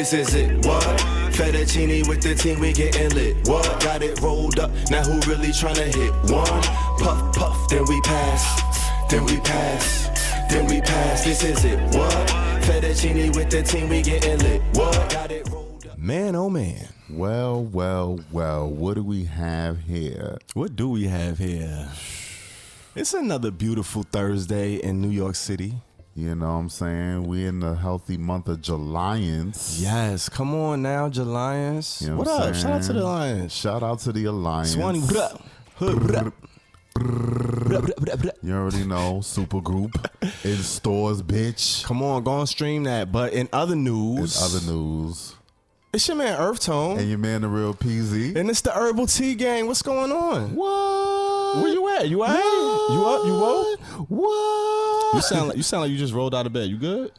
This is it, what? Fettuccine with the team, we getting lit. What? Got it rolled up, now who really tryna hit one? Puff, puff, then we pass. Then we pass. Then we pass. This is it, what? Fettuccine with the team, we getting lit. What? Got it rolled up. Man, oh man. Well, what do we have here? What do we have here? It's another beautiful Thursday in New York City. You know what I'm saying? We in the healthy month of Julyans. Yes, come on now, Julyans. You know what up? Shout out to the Lions. Shout out to the Alliance. Swanee, what up? Hood, you already know, super group in stores, bitch. Come on, go and stream that. But in other news, it's your man EarthTone. And your man, the real PZ. And it's the Herbal Tea Gang. What's going on? What? Where you at? You all right? You up? You woke? What? You sound like you just rolled out of bed. You good?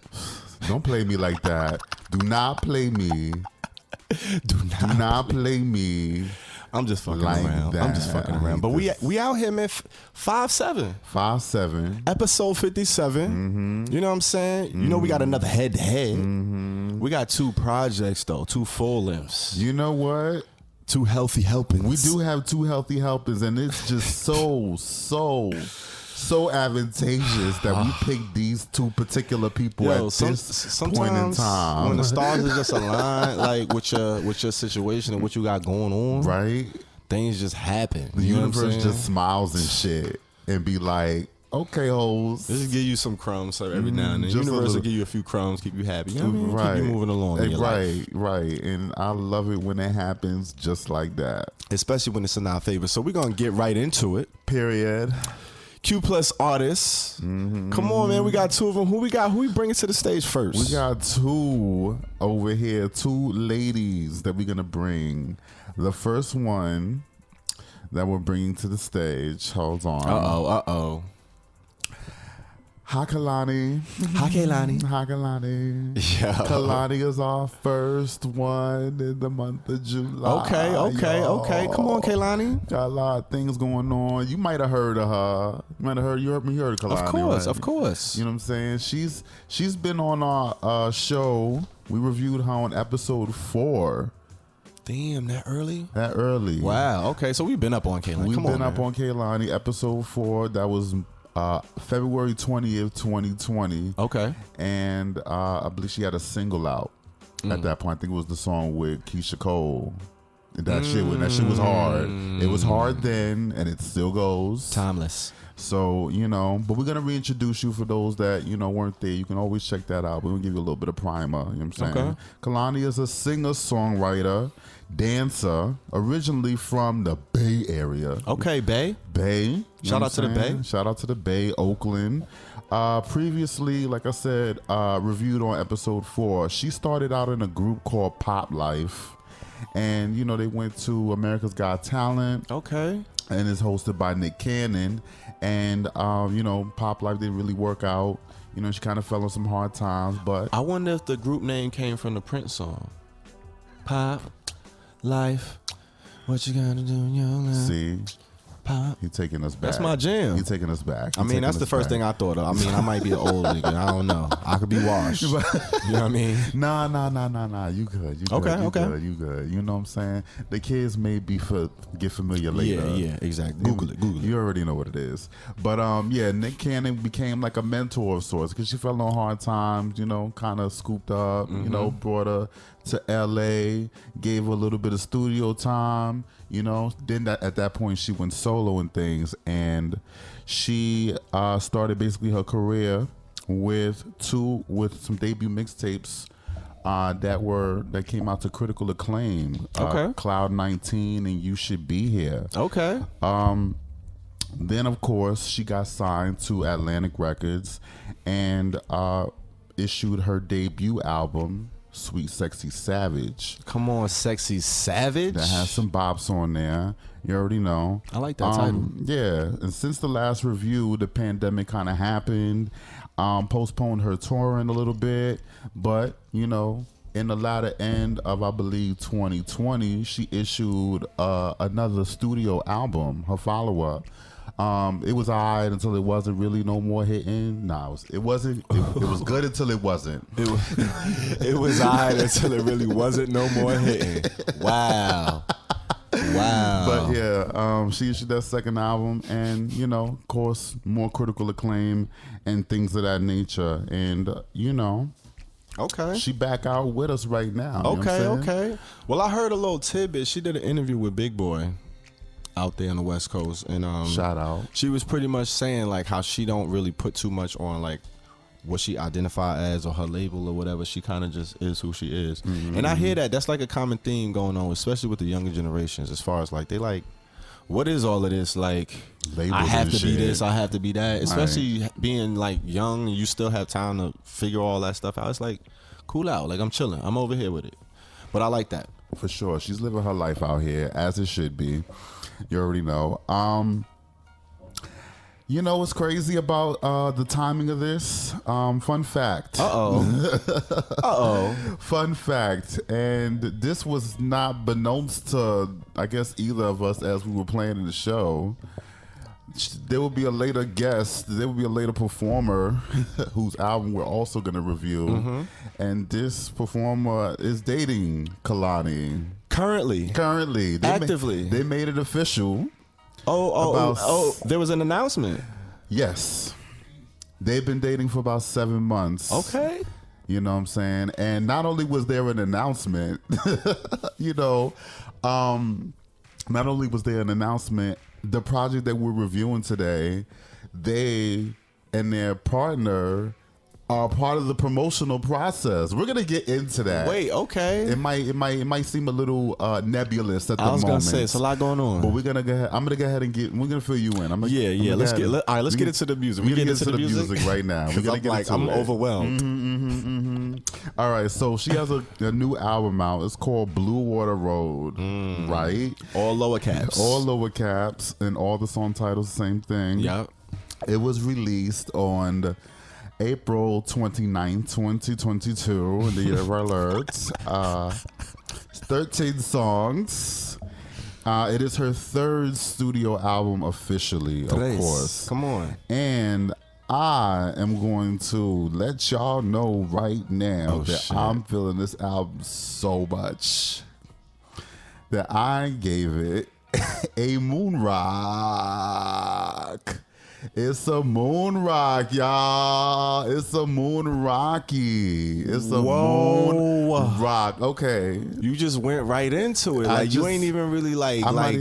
Don't play me like that. Do not play me. Do not play me. I'm just fucking like around. That. I'm just fucking around. But we out here, man. 5-7. 5-7. Episode 57. Mm-hmm. You know what I'm saying? Mm-hmm. You know we got another head to head. We got 2 projects though, 2 full lengths. You know what? 2 healthy helpings. We do have 2 healthy helpings, and it's just so advantageous that we pick these 2 particular people at this point in time. When the stars are just aligned, like with your situation and what you got going on, right? Things just happen. The universe just smiles and shit and be like, okay, hoes. Just give you some crumbs every now and then. The universe will give you a few crumbs, keep you happy. You know what I mean? Right. Keep you moving along in your life. Right. And I love it when it happens just like that. Especially when it's in our favor. So we're going to get right into it. Period. Q plus artists. Come on, man. We got 2 of them. Who we got? Who we bringing to the stage first? We got 2 over here. 2 ladies that we're going to bring. The first one that we're bringing to the stage. Hold on. Uh-oh. Hi, Kehlani. Hi, Kehlani. Hi, Kehlani. Yeah. Kehlani is our first one in the month of July. Okay. Come on, Kehlani. Got a lot of things going on. You might have heard of her. You heard of Kehlani. Of course. You know what I'm saying? She's been on our show. We reviewed her on episode 4. Damn, that early? Wow. Okay, so we've been up on Kehlani. We've been up on Kehlani, episode 4. That was February 20th, 2020. Okay. And I believe she had a single out at that point. I think it was the song with Keisha Cole. And that shit was hard. It was hard then, and it still goes. Timeless. So, but we're going to reintroduce you for those that, weren't there. You can always check that out. We're going to give you a little bit of primer. You know what I'm saying? Okay. Kehlani is a singer-songwriter, dancer, originally from the Bay Area. Okay, Bay. Shout out to the Bay. Shout out to the Bay, Oakland. Previously, like I said, reviewed on episode 4. She started out in a group called Pop Life. And, they went to America's Got Talent. Okay. And it's hosted by Naquan. And, Pop Life didn't really work out. She kind of fell on some hard times, but... I wonder if the group name came from the Prince song. Pop Life, what you gotta do in your life. See? Pop. He taking us back. That's my jam. He taking us back. That's the first thing I thought of. I might be an old nigga. I don't know. I could be washed. You know what I mean? Nah. You good. You good. You know what I'm saying? The kids may get familiar later. Yeah, exactly. Google it. You already know what it is. But Nick Cannon became like a mentor of sorts because she fell on hard times, kind of scooped up, brought her to LA, gave her a little bit of studio time, then at that point she went solo and things, and she started basically her career with some debut mixtapes that came out to critical acclaim. Okay. Cloud 19 and You Should Be Here. Okay. Then of course she got signed to Atlantic Records and issued her debut album, Sweet Sexy Savage. Come on, Sexy Savage. That has some bops on there. You already know. I like that title. Yeah, and since the last review, the pandemic kind of happened, postponed her touring a little bit, but in the latter end of, I believe, 2020, she issued another studio album, her follow-up, It was alright until it wasn't really no more hitting. Nah, it wasn't. It was good until it wasn't. It was alright until it really wasn't no more hitting. Wow. But yeah, she issued that second album, and you know, of course, more critical acclaim and things of that nature. And you know, okay, she back out with us right now. Okay. Well, I heard a little tidbit. She did an interview with Big Boy out there on the West Coast, and shout out. She was pretty much saying like how she don't really put too much on like what she identify as or her label or whatever. She kind of just is who she is. And I hear that's like a common theme going on, especially with the younger generations, as far as like they like, what is all of this? Like, labels, I have to be this, I have to be that. Especially being like young and you still have time to figure all that stuff out. It's like, cool out. Like, I'm chilling. I'm over here with it. But I like that. For sure. She's living her life out here as it should be. You already know. You know what's crazy about the timing of this? Fun fact. Fun fact. And this was not beknownst to, I guess, either of us as we were planning the show. There will be a later guest. There will be a later performer whose album we're also going to review. And this performer is dating Kehlani. Currently. Actively. They made it official. There was an announcement. Yes. They've been dating for about 7 months. Okay. You know what I'm saying? And not only was there an announcement, you know, not only was there an announcement, the project that we're reviewing today, they and their partner are part of the promotional process. We're gonna get into that. Wait, okay. It might seem a little nebulous at the moment. I was gonna say it's a lot going on, but we're gonna go ahead. I'm gonna go ahead and we're gonna fill you in. Let's get into the music. We get into the music right now. We're gonna get into I'm it. overwhelmed. All right, so she has a new album out. It's called Blue Water Road. Right? All lower caps. All lower caps, and all the song titles the same thing. Yep. It was released on April 29th, 2022, in the year of our Lord. 13 songs. It is her third studio album officially, of course. Come on. And I am going to let y'all know right now I'm feeling this album so much that I gave it a moon rock. It's a moon rock, y'all. It's a moon rocky. It's a moon rock. Okay. You just went right into it. Like, you ain't even really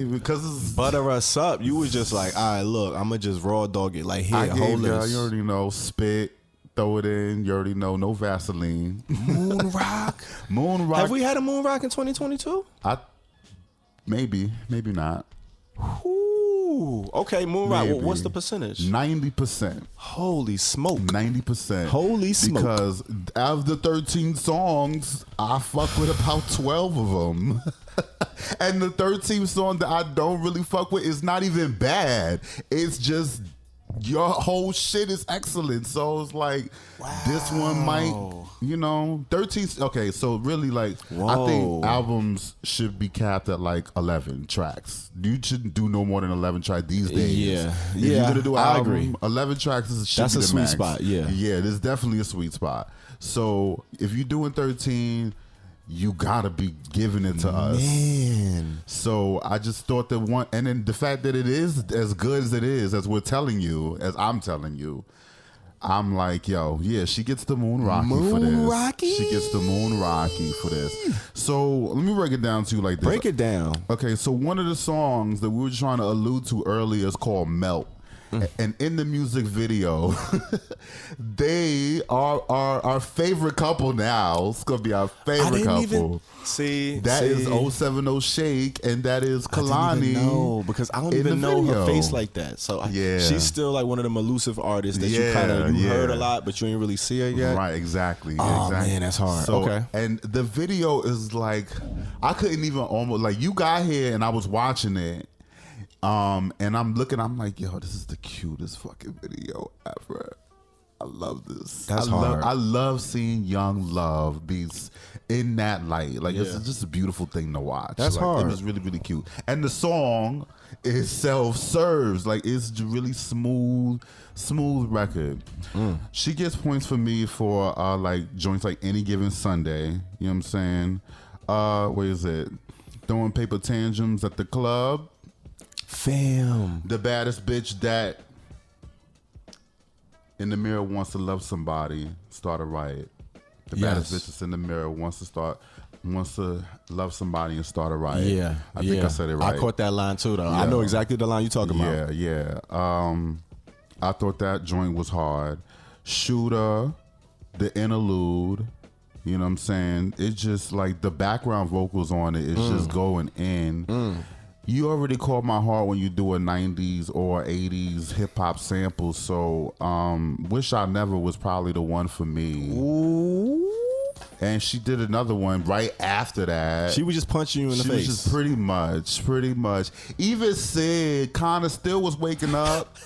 because butter us up. You was just like, all right, look, I'm going to just raw dog it. Like, here, hold this. You already know, spit, throw it in. You already know, no Vaseline. Moon rock? Moon rock. Have we had a moon rock in 2022? Maybe not. Ooh, okay, moon rock. What's the percentage? 90%. Holy smoke. 90%. Holy smoke. Because out of the 13 songs, I fuck with about 12 of them. And the 13th song that I don't really fuck with is not even bad. It's just your whole shit is excellent. So it's like, this one might, 13. Okay, so really, like, I think albums should be capped at like 11 tracks. You shouldn't do no more than 11 tracks these days. Yeah. If you're gonna do an album, agree. 11 tracks should That's be a the sweet max. spot. Yeah. Yeah, there's definitely a sweet spot. So if you're doing 13, you gotta be giving it to us. Man. So I just thought that one, and then the fact that it is as good as it is, as we're telling you, as I'm telling you, I'm like, yo, yeah, she gets the moon rocky for this. Moon rocky? She gets the moon rocky for this. So let me break it down to you like this. Break it down. Okay, so one of the songs that we were trying to allude to earlier is called Melt. And in the music video, they are our favorite couple now. It's going to be our favorite couple. That is 070 Shake, and that is Kehlani. No, because I don't even know her face like that. So she's still like one of them elusive artists that you kind of heard a lot, but you ain't really see her yet. Right, exactly. Oh, man, that's hard. So, okay. And the video is like, I couldn't even almost, like, you got here and I was watching it. And I'm looking, I'm like, yo, this is the cutest fucking video ever. I love this. That's hard. I love seeing young love be in that light. Like, it's just a beautiful thing to watch. That's like, hard. It was really, really cute. And the song itself serves. Like, it's really smooth record. She gets points for me for like joints like Any Given Sunday. You know what I'm saying? Where is it? Throwing paper tantrums at the club. Fam. The baddest bitch that in the mirror wants to love somebody, start a riot. The baddest bitch that's in the mirror wants to love somebody and start a riot. Yeah. I think I said it right. I caught that line too, though. Yeah. I know exactly the line you're talking about. Yeah. I thought that joint was hard. Shooter, the interlude, you know what I'm saying? It's just like the background vocals on it is just going in. You already caught my heart when you do a 90s or 80s hip hop sample. So Wish I Never was probably the one for me. Ooh. And she did another one right after that. She was just punching you in the face. She was just pretty much. Even Sid kind of still was waking up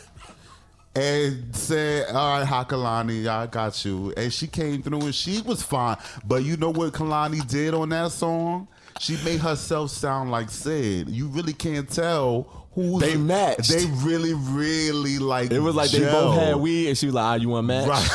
and said, all right, hi, Kehlani, I got you. And she came through and she was fine. But you know what Kehlani did on that song? She made herself sound like Sid. You really can't tell who they matched. They really, really like. It was like gel. They both had weed, and she was like, you want to match? Right.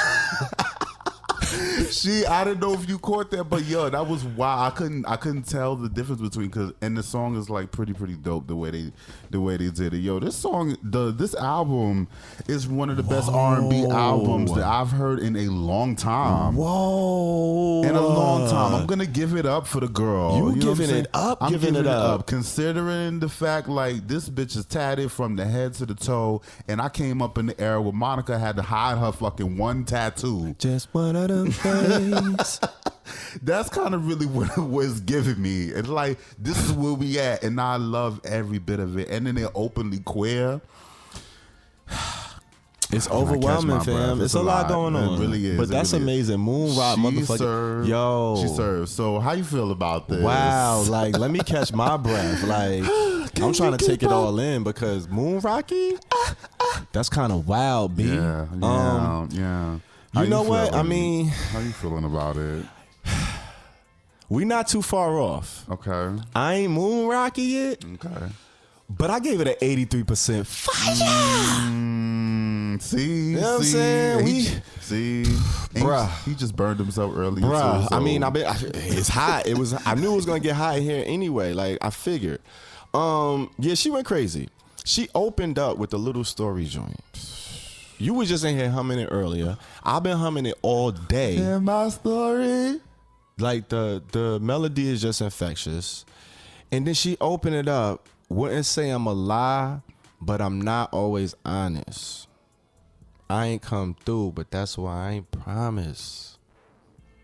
I didn't know if you caught that, but yo, that was wild. I couldn't tell the difference between and the song is like pretty dope the way they did it. Yo, this song, this album is one of the best R&B albums that I've heard in a long time. Whoa, in a long time. I'm gonna give it up for the girl. You know giving it up? I'm giving it up. Considering the fact like this bitch is tatted from the head to the toe, and I came up in the era where Monica had to hide her fucking one tattoo. Just one of them things. That's kind of really what it was giving me. It's like, this is where we at, and I love every bit of it. And then they're openly queer. It's overwhelming, fam. It's a lot going on. It really is. But that's amazing. Moon Rock, motherfucker. Yo. She serves. So how you feel about this? Wow. Like, let me catch my breath. Like, I'm trying to take it all in because Moon Rocky, that's kind of wild, B. Yeah. You know what? I mean, how you feeling about it? We not too far off. Okay. I ain't Moon Rocky yet. Okay. But I gave it an 83% fire. See, you know what I'm saying? Bruh. He just burned himself earlier. Bruh, too, so. I mean, it's hot. I knew it was gonna get hot in here anyway. Like, I figured. Yeah, she went crazy. She opened up with the little story joint. You was just in here humming it earlier. I've been humming it all day. In my story. Like, the melody is just infectious. And then she opened it up. Wouldn't say I'm a lie, but I'm not always honest. I ain't come through, but that's why I ain't promise.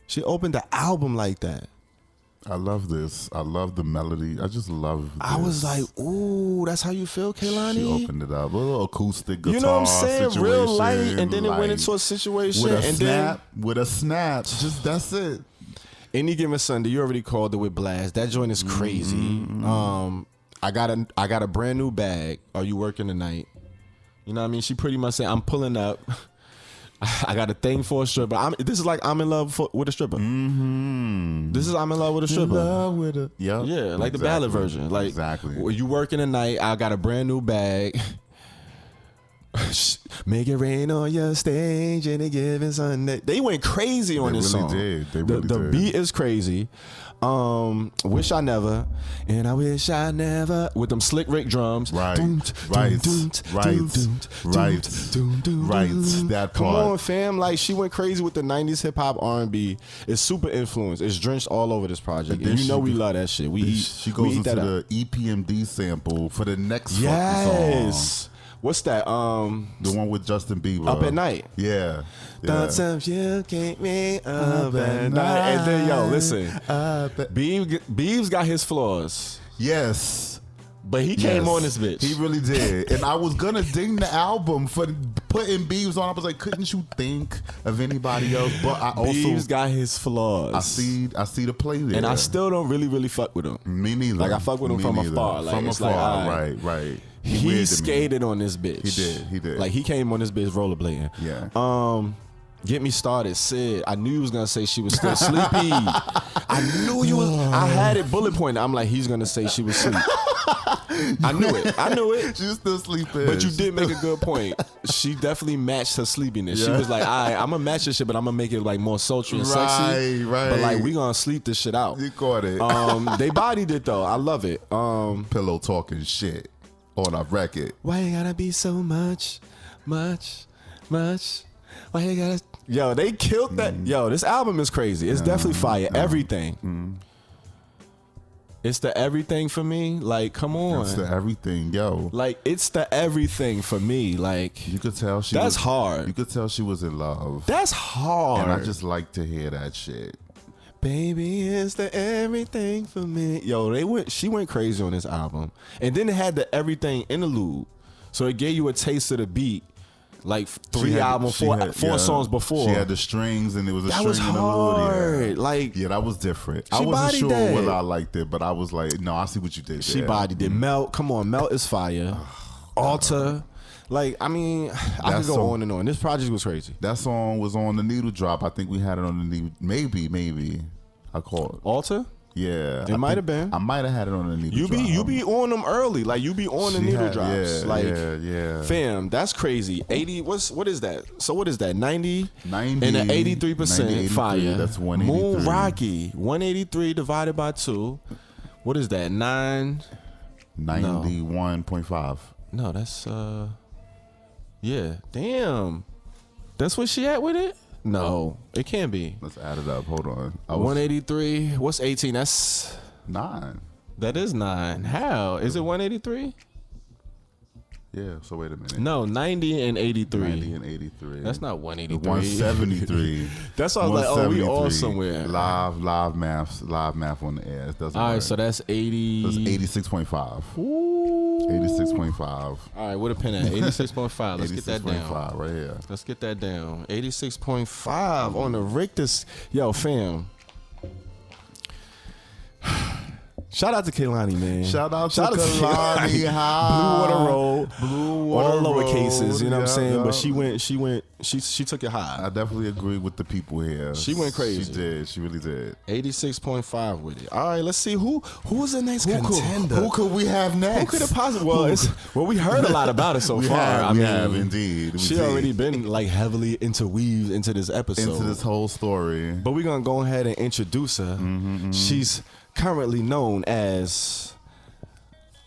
She opened the album like that. I love this. I love the melody. I just love this. I was like, ooh, that's how you feel, Kehlani? She opened it up. A little acoustic guitar. You know what I'm saying? Situation, real light, and then it went into a situation. With a snap. Just that's it. Any Given Sunday, you already called it with Blast. That joint is crazy. Mm-hmm. I got a brand new bag. Are you working tonight? You know what I mean? She pretty much said, I'm pulling up. I got a thing for a stripper. This is like I'm in love with a stripper. Mm-hmm. This is I'm in love with a stripper. Yeah, like the ballad version. Like, exactly. You working tonight? I got a brand new bag. Make it rain on your stage Any Given Sunday. They went crazy on this song. They really did. The beat is crazy. Wish I Never, and I wish I never, with them slick Rick drums. Right. That part. Come on, fam. Like, she went crazy with the 90s hip hop R&B. It's super influenced. It's drenched all over this project. And you know we love that shit. She goes into the EPMD sample for the next fucking song. What's that? The one with Justin Bieber. Up at Night. Yeah. Sometimes you keep me up at night. And then, yo, listen. Beeves got his flaws. Yes. But he came on this bitch. He really did. And I was going to ding the album for putting Beeves on. I was like, couldn't you think of anybody else? But I also... Beeves got his flaws. I see the play there. And I still don't really fuck with him. Me neither. Like, I fuck with him from afar. Like, from afar, like, right. He skated on this bitch. He did. Like, he came on this bitch rollerblading. Yeah. Get me started, Sid. I knew you was gonna say she was still sleepy. I knew you was. I had it bullet pointed. I'm like, he's gonna say she was asleep. I knew it. She was still sleeping. But you did make a good point. She definitely matched her sleepiness. She was like, all right, I'm gonna match this shit, but I'm gonna make it like more sultry and sexy. Right. But like, we gonna sleep this shit out. You caught it. They bodied it though. I love it. Pillow talking shit on our record. Why you gotta be so much? Why you gotta? Yo, they killed that. Yo, this album is crazy. It's definitely fire. Everything. It's the everything for me. Like, come on. It's the everything, yo. Like, it's the everything for me. Like, You could tell she. that's hard. You could tell she was in love. That's hard. And I just like to hear that shit. Baby, it's the everything for me. Yo, she went crazy on this album. And then it had the everything interlude. So it gave you a taste of the beat. Like four songs before. She had the strings and it was a that string was hard. Yeah. Like, yeah, that was different. She I wasn't sure bodied that. whether I liked it, but I was like, no, I see what you did. she there. bodied it. Melt, come on, Melt is fire. Alter. Like, I mean, I could go on and on. This project was crazy. That song was on the Needle Drop. I think we had it on the Needle. Maybe. I called it. Alter? Yeah. It might have been. I might have had it on the Needle Drop. You be on them early. Like, you be on the needle drops. Yeah, like, yeah. Fam, that's crazy. 80, what is that? So what is that? 90? 90 and an 83% fire. That's 183. Moon Rocky. 183 divided by 2. What is that? 91.5. No, that's yeah. Damn. That's what she at with it? No, it can't be. Let's add it up. Hold on. 183. What's 18? That's 9. That is 9. How? Is it 183? Yeah, so wait a minute. No, 90 and 83. 90 and 83. That's not 183. 173. That's why I was like, oh, we all somewhere. Live math on the air. It doesn't all right, work. so that's 80. That's 86.5. Ooh. 86.5. All right, what a pin at? 86.5. Let's get that down. 86.5 right here. Let's get that down. 86.5 on the Richter. Yo, fam. Shout out to Kehlani, man. Shout out to Kehlani. Blue Water Road. All lower Road. cases, you know what I'm saying? Yeah. But she took it high. I definitely agree with the people here. She went crazy. She did. She really did. 86.5 with it. All right, let's see who's the next contender. Who could we have next? Who could it possibly? Well, we heard a lot about it so far. We have indeed. She already been like heavily interweaved into this episode, into this whole story. But we're gonna go ahead and introduce her. She's currently known as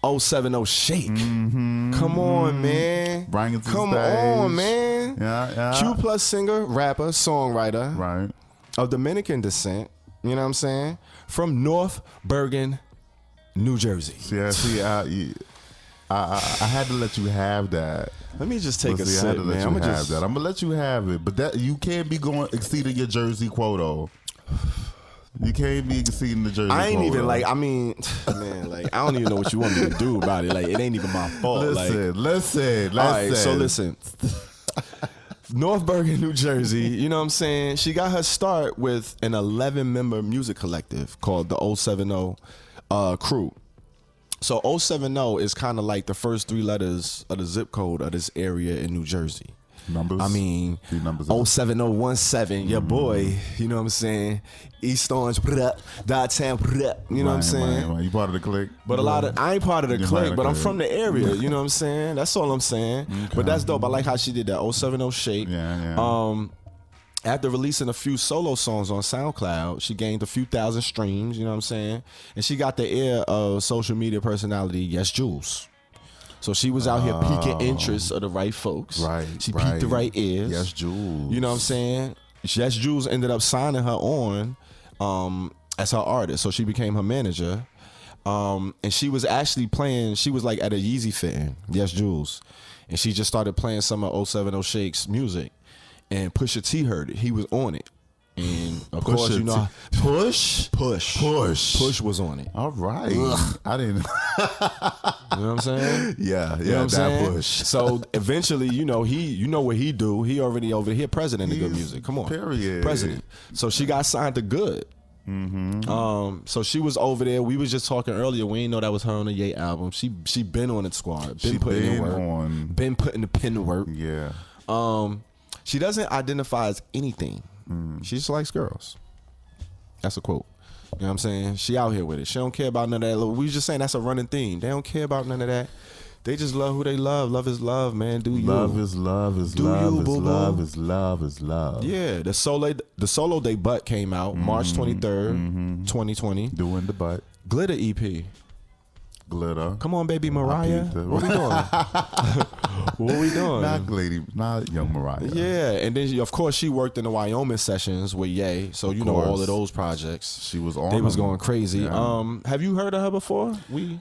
070 Shake. Come on, man. Bring it to Come the stage. on, man. Yeah. Q plus singer, rapper, songwriter, Right. of Dominican descent. You know what I'm saying? From North Bergen, New Jersey. See, I had to let you have that. Let me just take a I had sip, to let man. you I'm have that. I'm gonna let you have it, but that you can't be exceeding your Jersey quota. You can't be exceeding the Jersey quota. I ain't even like. I mean, man, like I don't even know what you want me to do about it. Like it ain't even my fault. Listen. All right, so listen. North Bergen, New Jersey. You know what I'm saying? She got her start with an 11-member music collective called the 070 Crew. So 070 is kind of like the first 3 letters of the zip code of this area in New Jersey. Numbers? I mean, 07017, your boy, you know what I'm saying? East Orange, Dogtown, you know what I'm saying? Right. You part of the clique? But I ain't part of the clique, but I'm from the area, you know what I'm saying? That's all I'm saying. Okay. But that's dope. I like how she did that 070 Shape. Yeah. After releasing a few solo songs on SoundCloud, she gained a few thousand streams, you know what I'm saying? And she got the ear of social media personality Yes Jules. So she was out here piquing interest of the right folks. Right. She piqued the right ears. Yes Jules. You know what I'm saying? Yes Jules ended up signing her on as her artist. So she became her manager. And she was actually playing, she was like at a Yeezy fitting, Yes Jules. And she just started playing some of 070 Shake's music. And Pusha T heard it. He was on it. And of course, you know, Push was on it. All right. I didn't. You know what I'm saying? Yeah, you know what I'm saying? Push. So eventually, you know what he do. He already over here, president of good music. Come on, period. President. So she got signed to Good. So she was over there. We was just talking earlier. We didn't know that was her on the Ye album. She been on it, squad. Been putting in work. Been putting the pin to work. Yeah. She doesn't identify as anything. She just likes girls. That's a quote. You know what I'm saying? She out here with it. She don't care about none of that. We just saying that's a running theme. They don't care about none of that. They just love who they love. Love is love, man. Do you? Love is love is Do love you, is boo-boo? love is love is love. Yeah, the solo debut came out March 23rd, 2020. Doing the butt. Glitter EP. Glitter. Come on, baby Mariah. What we doing? What we doing? Not young Mariah. Yeah, and then of course she worked in the Wyoming sessions with Ye, so you know all of those projects. She was on. They was them. going crazy. Yeah. Have you heard of her before? We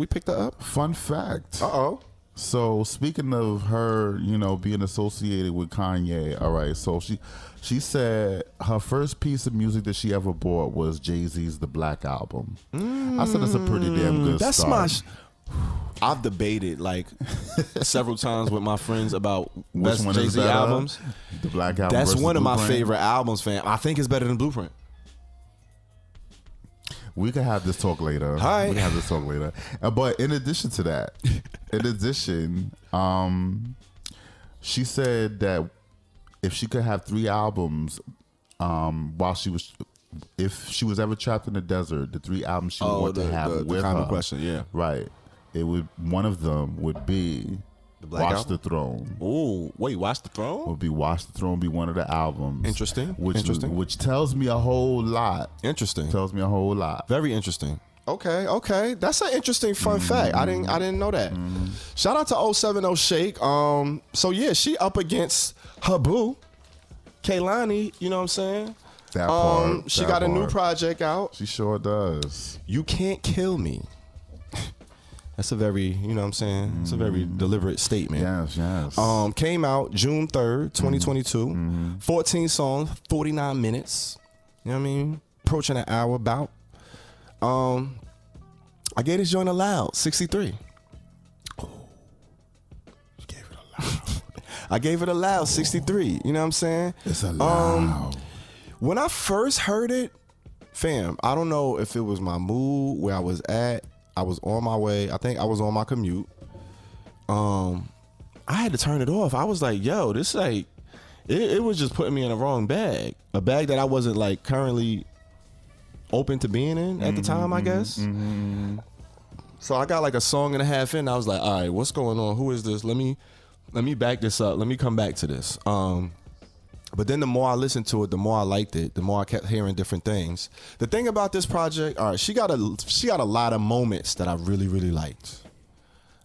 picked her up. Fun fact. Uh-oh. So speaking of her, being associated with Kanye, all right. So she said her first piece of music that she ever bought was Jay-Z's The Black Album. I said that's a pretty damn good That's start. I've debated like several times with my friends about Which best one is Jay-Z better? albums. The Black Album. That's versus one of my Blueprint? favorite albums, fam. I think it's better than Blueprint. We can have this talk later. Hi. We can have this talk later. But in addition to that, she said that if she could have 3 albums, if she was ever trapped in the desert, the 3 albums she would want to have with the common her. question, yeah. Right. One of them would be Black Watch Album? the Throne. Oh, wait, Watch the Throne? Would be Watch the Throne be one of the albums. Interesting. Which tells me a whole lot. Interesting. Tells me a whole lot. Very interesting. Okay. That's an interesting fun fact. I didn't know that. Shout out to 070 Shake. So yeah, she up against her boo, Kehlani, you know what I'm saying? That part. She that got a new part. project out. She sure does. You Can't Kill Me. That's a very, you know what I'm saying? It's a very deliberate statement. Yes. Came out June 3rd, 2022. 14 songs, 49 minutes. You know what I mean? Approaching an hour about. I gave this joint a loud 63. Oh, you gave it a loud. I gave it a loud 63. You know what I'm saying? It's a loud. When I first heard it, fam, I don't know if it was my mood, where I was at. I was on my way. I think I was on my commute. I had to turn it off. I was like, yo, this like, it was just putting me in a wrong bag. A bag that I wasn't like currently open to being in at the time, I guess. So I got like a song and a half in. I was like, all right, what's going on? Who is this? Let me back this up. Let me come back to this. But then the more I listened to it, the more I liked it. The more I kept hearing different things. The thing about this project, all right, she got a lot of moments that I really, really liked.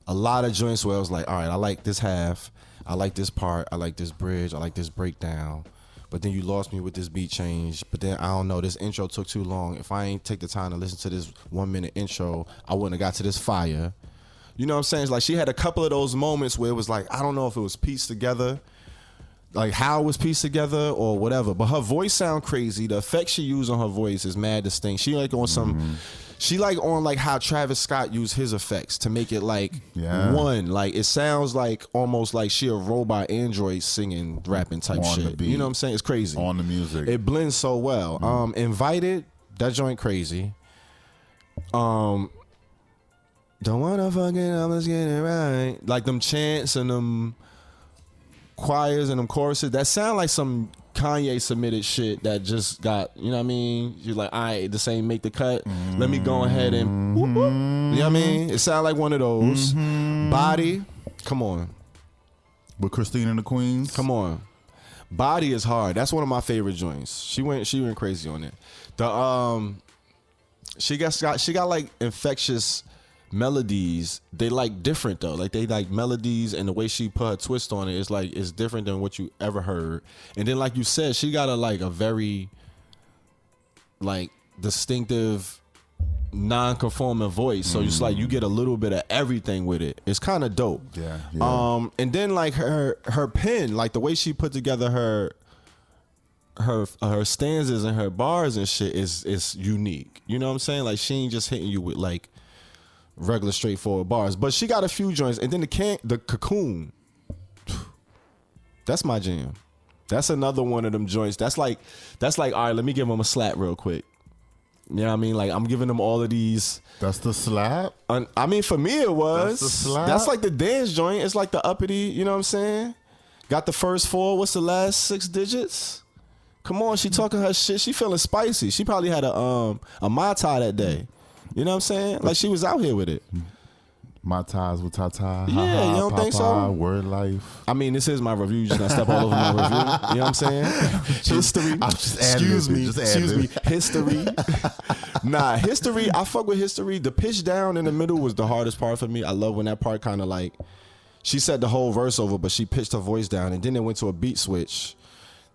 A lot of joints where I was like, all right, I like this half. I like this part. I like this bridge. I like this breakdown. But then you lost me with this beat change. But then, I don't know, this intro took too long. If I ain't take the time to listen to this 1 minute intro, I wouldn't have got to this fire. You know what I'm saying? It's like she had a couple of those moments where it was like, I don't know if it was pieced together, like how it was pieced together or whatever. But her voice sound crazy. The effects she used on her voice is mad distinct. She like on some... She like on like how Travis Scott used his effects to make it like one. Like it sounds like almost like she a robot android singing, rapping type On the shit. beat. You know what I'm saying? It's crazy. On the music. It blends so well. Invited, that joint crazy. Don't wanna fucking, I'm just getting it right. Like them chants and them choirs and them choruses, that sound like some Kanye submitted shit that just got, you know what I mean? You're like, all right, this ain't make the cut. Let me go ahead and whoop, whoop. You know what I mean? It sound like one of those. Body, come on. With Christine and the Queens. Come on. Body is hard. That's one of my favorite joints. She went crazy on it. She got like infectious melodies. They like different though. Like they like melodies, and the way she put her twist on it is like it's different than what you ever heard. And then like you said, she got a very like distinctive non-conforming voice. So it's like you get a little bit of everything with it. It's kind of dope. Yeah. And then like her pen, like the way she put together her stanzas and her bars and shit is unique. You know what I'm saying? Like she ain't just hitting you with like regular straightforward bars, but she got a few joints. And then the Cocoon, that's my jam. That's another one of them joints. That's like all right, let me give them a slap real quick. You know what I mean? Like I'm giving them all of these. That's the slap. I mean, for me it was. That's the slap? That's like the dance joint. It's like the uppity. You know what I'm saying? Got the first 4. What's the last 6 digits? Come on, she talking her shit. She feeling spicy. She probably had a Mai Tai that day. You know what I'm saying? Like she was out here with it. My ties with Tata. Yeah, you don't think so? Word life. I mean, this is my review. You just gonna step all over my review. You know what I'm saying? History. Excuse me. History. Nah, history. I fuck with history. The pitch down in the middle was the hardest part for me. I love when that part kind of like, she said the whole verse over, but she pitched her voice down, and then it went to a beat switch.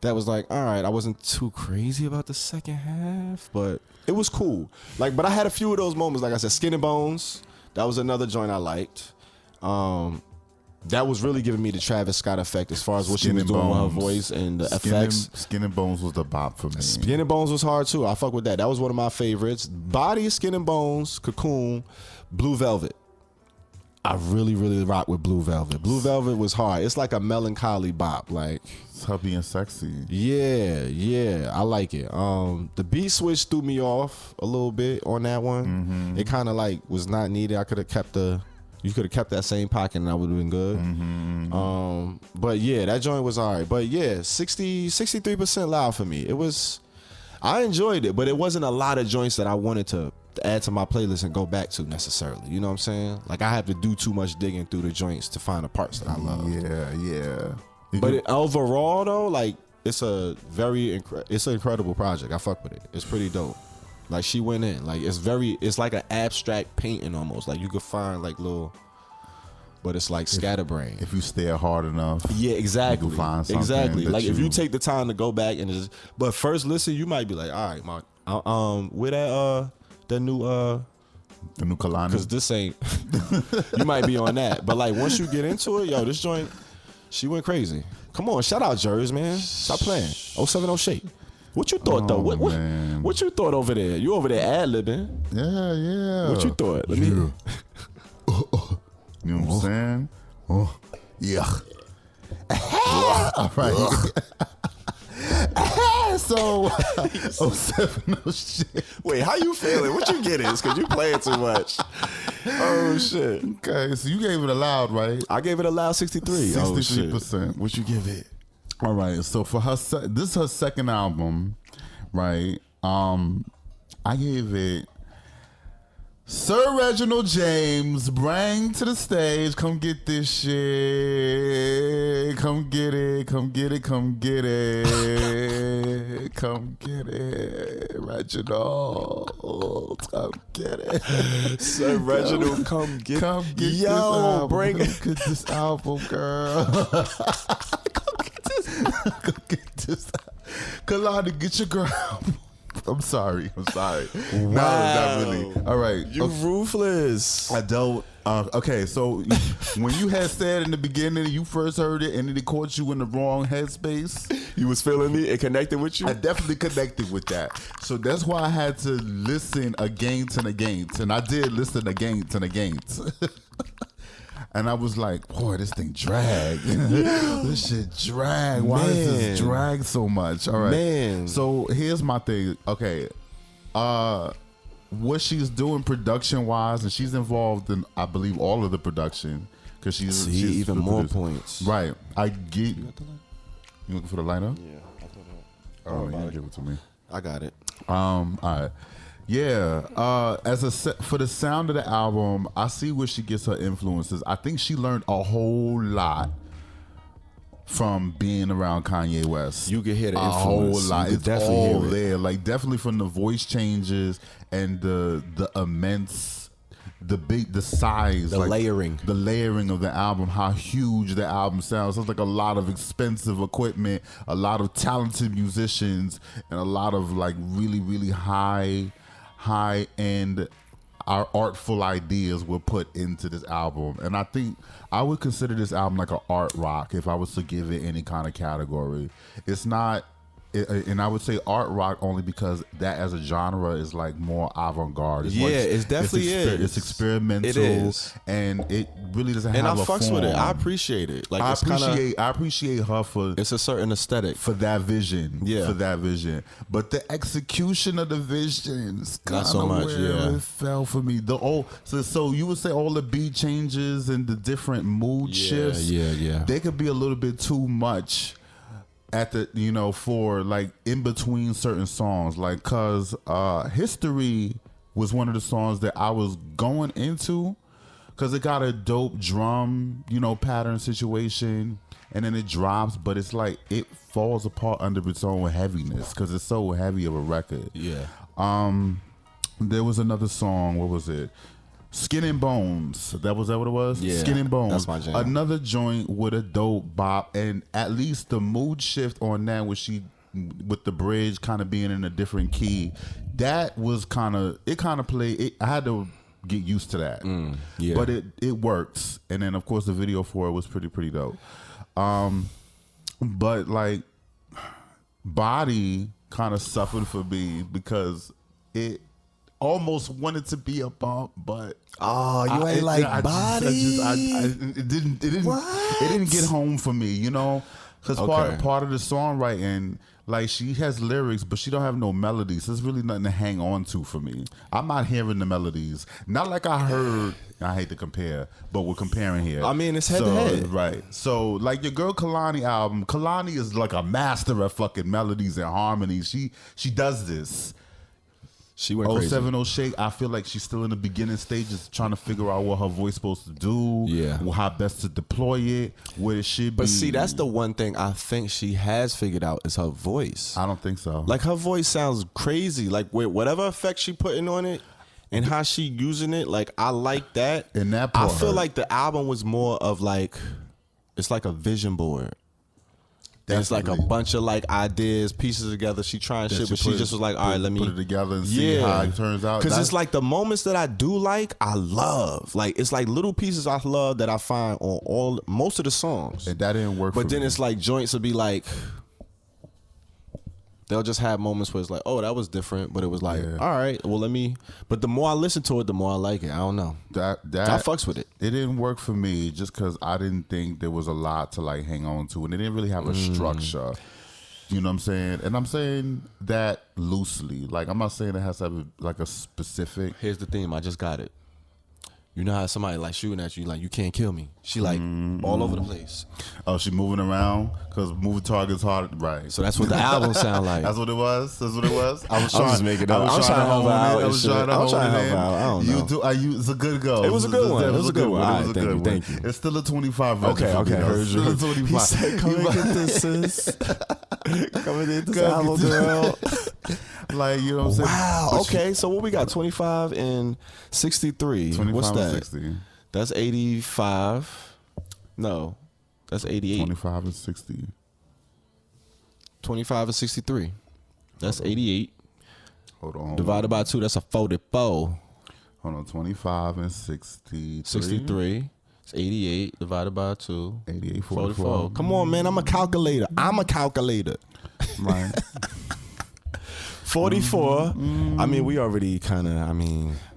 That was like, all right, I wasn't too crazy about the second half, but it was cool. Like, but I had a few of those moments. Like I said, Skin and Bones. That was another joint I liked. That was really giving me the Travis Scott effect as far as what she was doing with her voice and the effects. Skin and Bones was the bop for me. Skin and Bones was hard too. I fuck with that. That was one of my favorites. Body, Skin and Bones, Cocoon, Blue Velvet. I really, really rock with Blue Velvet. Blue Velvet was hard. It's like a melancholy bop. Like, it's her being sexy. Yeah, I like it. The beat switch threw me off a little bit on that one. Mm-hmm. It kind of like was not needed. I could have kept you could have kept that same pocket and I would have been good. Mm-hmm. But yeah, that joint was all right. But yeah, 63% loud for me. I enjoyed it, but it wasn't a lot of joints that I wanted to add to my playlist and go back to necessarily. You know what I'm saying? Like I have to do too much digging through the joints to find the parts that I love. Yeah. But overall though, like it's an incredible project. I fuck with it. It's pretty dope. Like she went in. Like it's like an abstract painting almost. Like you could find like little, but it's like scatterbrain. If you stare hard enough. Yeah, exactly. You can find something. Exactly. Like if you take the time to go back and just, but first listen, you might be like, all right, Mark, where the new Kehlani. Because this ain't, you might be on that. But like once you get into it, yo, this joint, she went crazy. Come on, shout out Jers, man. Stop playing. 070 Shake. What you thought though? What you thought over there? You over there ad-libbing. Yeah. What you thought? Let me. You know what I'm saying? Yeah. All right. So, 070 Shake. Wait, how you feeling? What you getting? It's because you playing too much. Oh, shit. Okay, so you gave it a loud, right? I gave it a loud 63. 63%. What you give it? All right, so for her, this is her second album, right? I gave it Sir Reginald James, bring to the stage. Come get this shit. Come get it. Come get it. Come get it. Come get it. Reginald. Come get it. Sir Reginald, come get it. Come get this album. Bring it. Come get this album, girl. Come get this. Kehlani, get your girl. I'm sorry. Wow. No, not really. All right. You ruthless. I don't. Okay, so when you had said in the beginning, you first heard it, and then it caught you in the wrong headspace. You was feeling me? It connected with you? I definitely connected with that. So that's why I had to listen again and again. And I did listen again and again. And I was like, boy, this thing dragged. This shit dragged. Why is this drag so much? All right. Man. So here's my thing. Okay. What she's doing production-wise, and she's involved in, I believe, all of the production. Because she's even more points. Right. I get... You looking for the lighter? Yeah. Oh, you didn't give it to me. I got it. All right. Yeah, for the sound of the album, I see where she gets her influences. I think she learned a whole lot from being around Kanye West. You can hear the influence. A whole lot. It's definitely all hear it. there. Like definitely from the voice changes and the immense, the size, the like, layering of the album. How huge the album sounds. Sounds like a lot of expensive equipment, a lot of talented musicians, and a lot of like really, really high end artful ideas were put into this album. And I think I would consider this album like an art rock if I was to give it any kind of category. It's not and I would say art rock only because that as a genre is like more avant-garde. It definitely is. It's experimental. It is. And it really doesn't And have I a fucks form. with it. I appreciate it. Like I it's appreciate her for it's a certain aesthetic. for that vision. Yeah. For that vision. But the execution of the vision is Not so much, where it fell for me. So you would say all the beat changes and the different mood shifts. Yeah. They could be a little bit too much at the for like in between certain songs, like cause History was one of the songs that I was going into because it got a dope drum pattern situation, and then it drops, but it's like it falls apart under its own heaviness because it's so heavy of a record. There was another song, what was it? Skin and Bones. That what it was? Yeah, Skin and Bones. that's my jam. Another joint with a dope bop, and at least the mood shift on that with the bridge kind of being in a different key. That was kind of played. I had to get used to that. But it works. And then of course the video for it was pretty dope. But like Body kind of suffered for me because it almost wanted to be a bump, but Body. It didn't get home for me, because part of the songwriting, like she has lyrics, but she don't have no melodies. There's really nothing to hang on to for me. I'm not hearing the melodies. Not like I heard. I hate to compare, but we're comparing here. I mean, it's head to head, right? So, like your girl Kehlani album, Kehlani is like a master of fucking melodies and harmonies. She does this. She went crazy. 070 Shake, I feel like she's still in the beginning stages trying to figure out what her voice is supposed to do, how best to deploy it, where it should be. But see, that's the one thing I think she has figured out is her voice. I don't think so. Like her voice sounds crazy. Like with whatever effect she putting on it and how she using it, like I like that. And that I part feel hurt. like the album was more of like, it's like a vision board. It's like a bunch of like ideas, pieces together. She trying shit, but she just was like, all right, let me put it together and see how it turns out. Because it's like the moments that I do like, I love. Like it's like little pieces I love that I find on most of the songs. And that didn't work. But for then me. it's like joints will be like, they'll just have moments where it's like, oh, that was different, but it was like, all right, well let me. But the more I listen to it, the more I like it. I don't know. That I fucks with it. It didn't work for me just because I didn't think there was a lot to like hang on to, and it didn't really have a structure. You know what I'm saying? And I'm saying that loosely. Like I'm not saying it has to have like a specific. Here's the theme. I just got it. You know how somebody like shooting at you, like you can't kill me. She like all over the place. Oh, she moving around because moving targets hard, right? So that's what the album sound like. That's what it was. I was just making it up. I was trying to help out. I was trying to help out. I don't know. It's a good go. It was a good one. It was a good one. It was a good one. Thank you. It's still a 25. Okay. Heard you. Still a 25. He said, "Come and get this, sis. Come and get this album, girl." Like, you know what I'm saying? Wow. Okay. So what we got? 25 and 63. 25 What's and that? 60. That's 85. No, that's 88. 25 and 60. 25 and 63. That's 88. Hold on. Divided by 2, that's a 44. Hold on. 25 and 63. 63. It's 88 divided by 2. 88, 44. Come on, man. I'm a calculator. Right. 44. I mean, we already kind of, I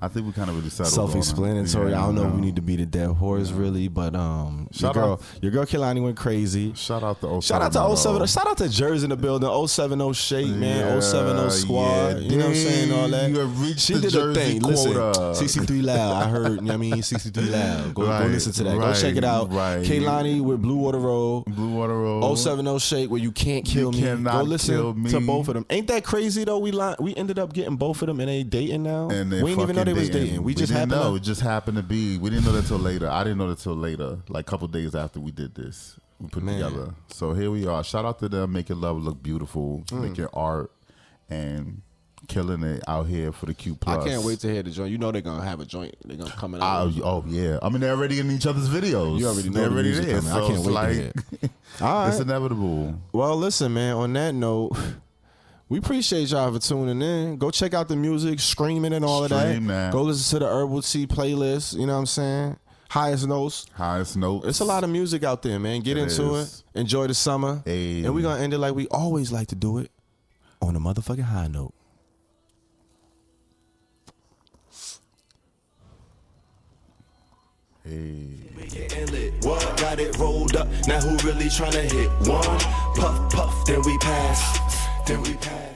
think we kind of really settled self-explanatory. on it. I don't know if we need to beat a dead horse, really, but your girl Kehlani went crazy. Shout out to 07. Shout out to 07. Shout out to Jersey in the building. 070 Shake, man. 070 Squad. You know what I'm saying? All that. You have reached She the did Jersey a thing. quota. Listen, 63 Loud. I heard, you know what I mean? 63 Loud. Go listen to that. Go check it out. Right. Kehlani with Blue Water Road. Blue Water Road. 070 Shake where you can't kill me. Cannot Go listen kill me. to both of them. Ain't that crazy though? We ended up getting both of them and they dating now. And we didn't even know they was dating. We just didn't happened know. It just happened to be. We didn't know that till later. I didn't know that till later. Like a couple days after we did this, we put together. So here we are. Shout out to them, making love look beautiful, making art, and killing it out here for the Q+. I can't wait to hear the joint. You know they're gonna have a joint. They're gonna come out. Oh yeah. I mean, they're already in each other's videos. You already know they're the already music there. coming. So I can't it's wait like, to hear it. All right. It's inevitable. Well, listen, man. On that note, we appreciate y'all for tuning in. Go check out the music, streaming and all Stream of that. that. Go listen to the Herbal Tea playlist. You know what I'm saying? Highest notes. It's a lot of music out there, man. Get into it. Enjoy the summer. Hey. And we're going to end it like we always like to do it. on a motherfucking high note. Hey. We getting lit. What? Got it rolled up. Now who really tryna hit? One puff, puff, then we pass. Then we pass.